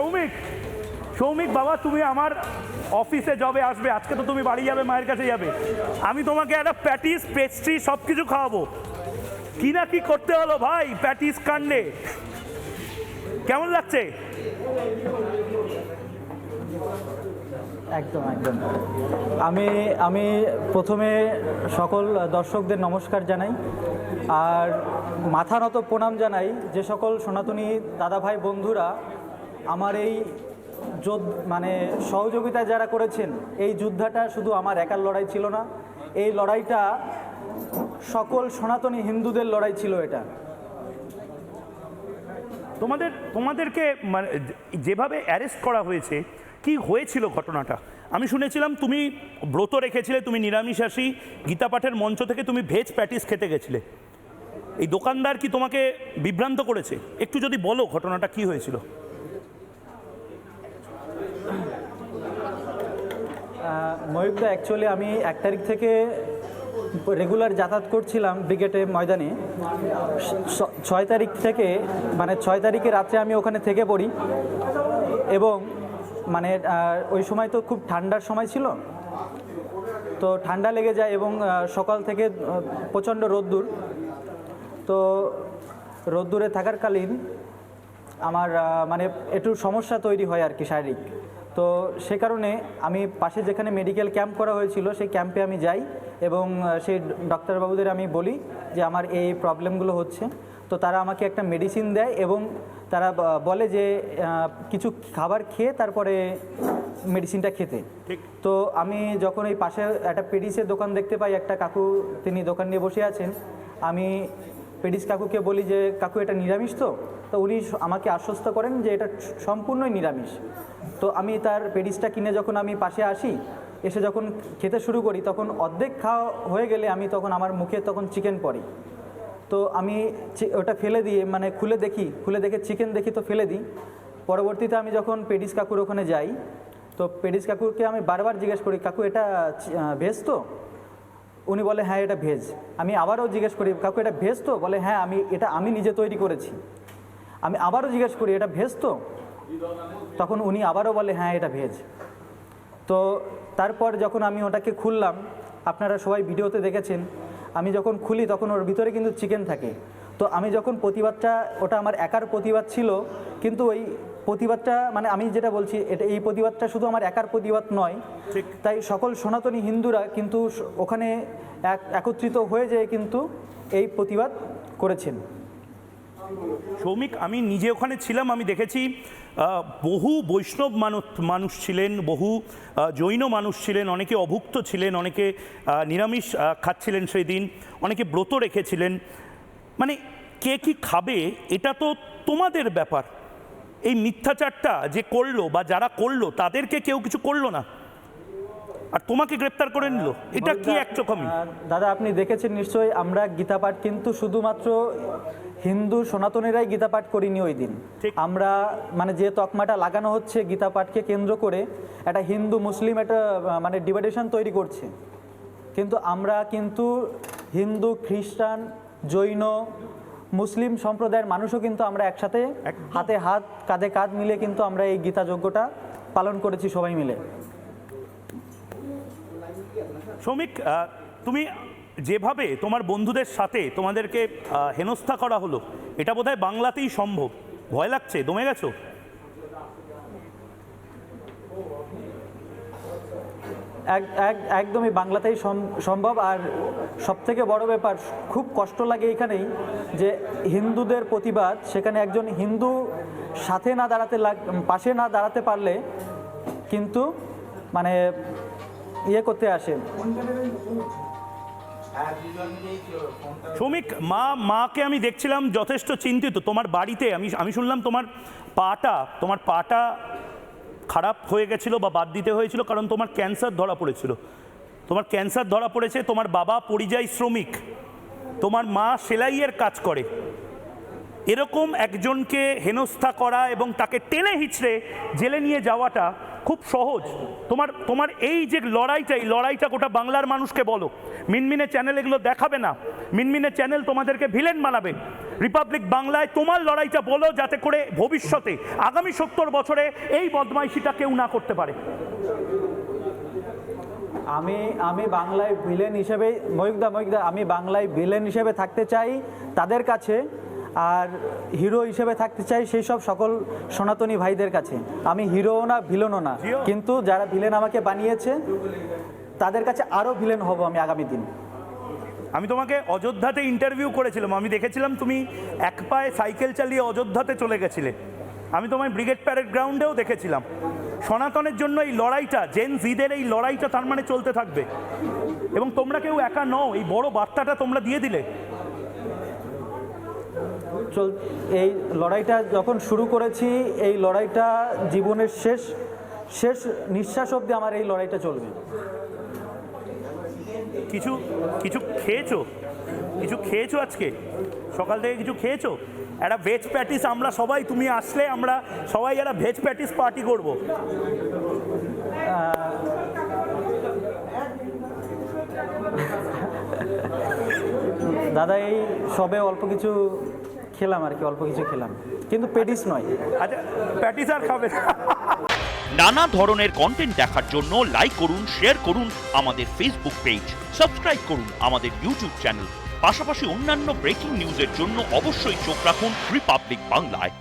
সৌমিক, সৌমিক বাবা, তুমি আমার অফিসে যবে আসবে, আজকে তো তুমি বাড়ি যাবে, মায়ের কাছে যাবে, আমি তোমাকে একটা প্যাটিস, পেস্ট্রি সব কিছু খাওয়াবো। কি না কি করতে হলো ভাই প্যাটিস কাণ্ডে। কেমন লাগছে? একদম একদম। আমি প্রথমে সকল দর্শকদের নমস্কার জানাই, আর মাথা নত প্রণাম জানাই যে সকল সনাতনী দাদা ভাই বন্ধুরা আমার এই মানে সহযোগিতা যারা করেছেন। এই যুদ্ধটা শুধু আমার একার লড়াই ছিল না, এই লড়াইটা সকল সনাতনী হিন্দুদের লড়াই ছিল। এটা তোমাদেরকে মানে যেভাবে অ্যারেস্ট করা হয়েছে, কি হয়েছিল ঘটনাটা? আমি শুনেছিলাম তুমি ব্রত রেখেছিলে, তুমি নিরামিষাশী, গীতা পাঠের মঞ্চ থেকে তুমি ভেজ প্যাটিস খেতে গেছিলে। এই দোকানদার কি তোমাকে বিভ্রান্ত করেছে? একটু যদি বলো ঘটনাটা কি হয়েছিল। ময়ূরদা, অ্যাকচুয়ালি আমি 1 তারিখ থেকে রেগুলার যাতায়াত করছিলাম ব্রিগেডে ময়দানে। 6 তারিখ থেকে মানে 6 তারিখে রাত্রে আমি ওখানে থেকে পড়ি, এবং মানে ওই সময় তো খুব ঠান্ডার সময় ছিল, তো ঠান্ডা লেগে যায় এবং সকাল থেকে প্রচণ্ড রোদ্দুর। তো রোদ্দুরে থাকাকালীন আমার মানে একটু সমস্যা তৈরি হয় আর কি, শারীরিক। তো সে কারণে আমি পাশে যেখানে মেডিকেল ক্যাম্প করা হয়েছিল সেই ক্যাম্পে আমি যাই, এবং সেই ডাক্তারবাবুদের আমি বলি যে আমার এই প্রবলেমগুলো হচ্ছে। তো তারা আমাকে একটা মেডিসিন দেয়, এবং তারা বলে যে কিছু খাবার খেয়ে তারপরে মেডিসিনটা খেতে। তো আমি যখন এই পাশে একটা পেডিসের দোকান দেখতে পাই, একটা কাকু তিনি দোকান নিয়ে বসে আছেন, আমি পেডিস কাকুকে বলি যে কাকু এটা নিরামিষ তো? তো উনি আমাকে আশ্বস্ত করেন যে এটা সম্পূর্ণই নিরামিষ। তো আমি তার পেডিসটা কিনে যখন আমি পাশে আসি, এসে যখন খেতে শুরু করি, তখন অর্ধেক খাওয়া হয়ে গেলে আমি তখন আমার মুখে তখন চিকেন পড়ে। তো আমি ওটা ফেলে দিয়ে মানে খুলে দেখে চিকেন দেখি, তো ফেলে দিই। পরবর্তীতে আমি যখন পেডিস কাকুর ওখানে যাই, তো পেডিস কাকুকে আমি বারবার জিজ্ঞেস করি, কাকু এটা ভেজ তো? উনি বলে হ্যাঁ এটা ভেজ। আমি আবারও জিজ্ঞেস করি, কাকু এটা ভেজ তো? বলে হ্যাঁ, আমি নিজে তৈরি করেছি। আমি আবারও জিজ্ঞেস করি, এটা ভেজ তো? তখন উনি আবারও বলে হ্যাঁ এটা ভেজ। তো তারপর যখন আমি ওটাকে খুললাম, আপনারা সবাই ভিডিওতে দেখেছেন, আমি যখন খুলি তখন ওর ভিতরে কিন্তু চিকেন থাকে। তো আমি যখন প্রতিবাদটা, ওটা আমার একার প্রতিবাদ ছিল, কিন্তু ওই প্রতিবাদটা মানে আমি যেটা বলছি, এই প্রতিবাদটা শুধু আমার একার প্রতিবাদ নয়, তাই সকল সনাতনী হিন্দুরা কিন্তু ওখানে একত্রিত হয়ে যেয়ে কিন্তু এই প্রতিবাদ করেছেন। সৌমিক, আমি নিজে ওখানে ছিলাম, আমি দেখেছি বহু বৈষ্ণব মানুষ ছিলেন, বহু জৈন মানুষ ছিলেন, অনেকে অভুক্ত ছিলেন, অনেকে নিরামিষ খাচ্ছিলেন সেই দিন, অনেকে ব্রত রেখেছিলেন। মানে কে কি খাবে এটা তো তোমাদের ব্যাপার। এই মিথ্যাচারটা যে করলো বা যারা করলো তাদেরকে কেউ কিছু করলো না, আর তোমাকে গ্রেপ্তার করে নিল, এটা কি একরকমই? দাদা, আপনি দেখেছেন নিশ্চয়ই, আমরা গীতা পাঠ কিন্তু শুধুমাত্র হিন্দু সনাতনেরাই গীতা পাঠ করিনি ওই দিন। আমরা মানে যে তকমাটা লাগানো হচ্ছে গীতা পাঠকে কেন্দ্র করে, একটা হিন্দু মুসলিম একটা মানে ডিভাইডেশন তৈরি করছে, কিন্তু আমরা কিন্তু হিন্দু, খ্রিস্টান, জৈন, মুসলিম সম্প্রদায়ের মানুষও কিন্তু আমরা একসাথে হাতে হাত, কাঁধে কাঁধ মিলে কিন্তু আমরা এই গীতা যজ্ঞটা পালন করেছি সবাই মিলে। শ্রমিক, তুমি যেভাবে তোমার বন্ধুদের সাথে তোমাদেরকে হেনস্থা করা হলো, এটা বোধহয় বাংলাতেই সম্ভব। ভয় লাগছে? দমে গেছো? একদমই বাংলাতেই সম্ভব। আর সবথেকে বড় ব্যাপার, খুব কষ্ট লাগে এখানেই যে হিন্দুদের প্রতিবাদ, সেখানে একজন হিন্দু সাথে না দাঁড়াতে পাশে না দাঁড়াতে পারলে কিন্তু মানে করতে আসে। শ্রমিক, মাকে আমি দেখছিলাম যথেষ্ট চিন্তিত। তোমার বাড়িতে আমি শুনলাম তোমার পাটা খারাপ হয়ে গেছিলো বা বাদ দিতে হয়েছিল, কারণ তোমার ক্যান্সার ধরা পড়েছিল। তোমার ক্যান্সার ধরা পড়েছে, তোমার বাবা পরিযায়ী শ্রমিক, তোমার মা সেলাইয়ের কাজ করে। এরকম একজনকে হেনস্থা করা এবং তাকে টেনে হিচড়ে জেলে নিয়ে যাওয়াটা খুব সহজ। তোমার এই যে লড়াইটা, এই লড়াইটা গোটা বাংলার মানুষকে বলো। মিনমিনে চ্যানেল এগুলো দেখাবে না, মিনমিনে চ্যানেল তোমাদেরকে ভিলেন বানাবে। রিপাবলিক বাংলায় তোমার লড়াইটা বলো, যাতে করে ভবিষ্যতে আগামী 70 বছরে এই বদমাইশিটা কেউ না করতে পারে। আমি বাংলায় ভিলেন হিসেবে ময়ূকদা আমি বাংলায় ভিলেন হিসেবে থাকতে চাই তাদের কাছে, আর হিরো হিসেবে থাকতে চাই সেই সব সকল সনাতনী ভাইদের কাছে। আমি হিরোও না ভিলেনও না, কিন্তু যারা ভিলেন আমাকে বানিয়েছে তাদের কাছে আরও ভিলেন হব আমি আগামী দিন। আমি তোমাকে অযোধ্যাতে ইন্টারভিউ করেছিলাম, আমি দেখেছিলাম তুমি এক পায়ে সাইকেল চালিয়ে অযোধ্যাতে চলে গেছিলে। আমি তোমায় ব্রিগেড প্যারেড গ্রাউন্ডেও দেখেছিলাম। সনাতনের জন্য এই লড়াইটা, জেন জিদের এই লড়াইটা তার মানে চলতে থাকবে, এবং তোমরা কেউ একা নও। এই বড় বার্তাটা তোমরা দিয়ে দিলে। এই লড়াইটা যখন শুরু করেছি, এই লড়াইটা জীবনের শেষ নিঃশ্বাস অবধি আমার এই লড়াইটা চলবে। কিছু খেয়েছো আজকে সকাল থেকে? কিছু খেয়েছো? একটা ভেজ প্যাটিস, আমরা সবাই, তুমি আসলে আমরা সবাই একটা ভেজ প্যাটিস পার্টি করব। দাদা এই সবে অল্প কিছু খেলাম আর কি, অল্প কিছু খেলাম, কিন্তু প্যাটিস নয়। আচ্ছা, প্যাটিস আর খাবে না? নানা ধরনের কন্টেন্ট দেখার জন্য লাইক করুন, শেয়ার করুন আমাদের ফেসবুক পেজ, সাবস্ক্রাইব করুন আমাদের ইউটিউব চ্যানেল। পাশাপাশি অন্যান্য ব্রেকিং নিউজের জন্য অবশ্যই চোখ রাখুন রিপাবলিক বাংলায়।